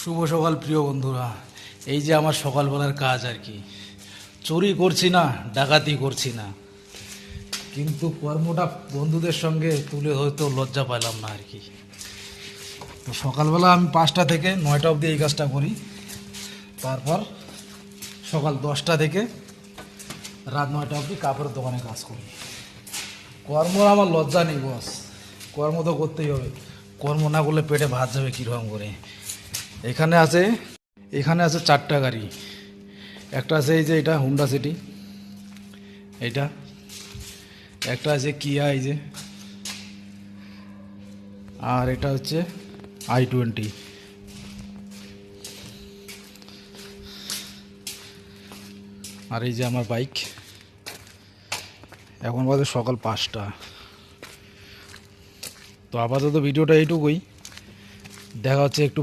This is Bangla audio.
শুভ সকাল প্রিয় বন্ধুরা। এই যে আমার সকালবেলার কাজ আর কি, চুরি করছি না, ডাকাতি করছি না, কিন্তু কর্মটা বন্ধুদের সঙ্গে তুলে হয়তো লজ্জা পাইলাম না আর কি। তো সকালবেলা আমি 5টা থেকে 9টা অবধি এই কাজটা করি, তারপর সকাল 10টা থেকে রাত 9টা অবধি কাপড়ের দোকানে কাজ করি। কর্ম আমার লজ্জা নেই বস, কর্ম তো করতেই হবে, কর্ম না করলে পেটে ভাত যাবে কীরকম করে। এখানে আছে 4টা গাড়ি। একটা আছে এই যে এটা হুন্ডা সিটি, এইটা একটা আছে কিয়া এই যে, আর এটা হচ্ছে i20। আর এই যে আমার বাইক। এখন বাজে সকাল 5টা। তো আপাতত ভিডিওটা এইটুকুই, দেখা হচ্ছে একটু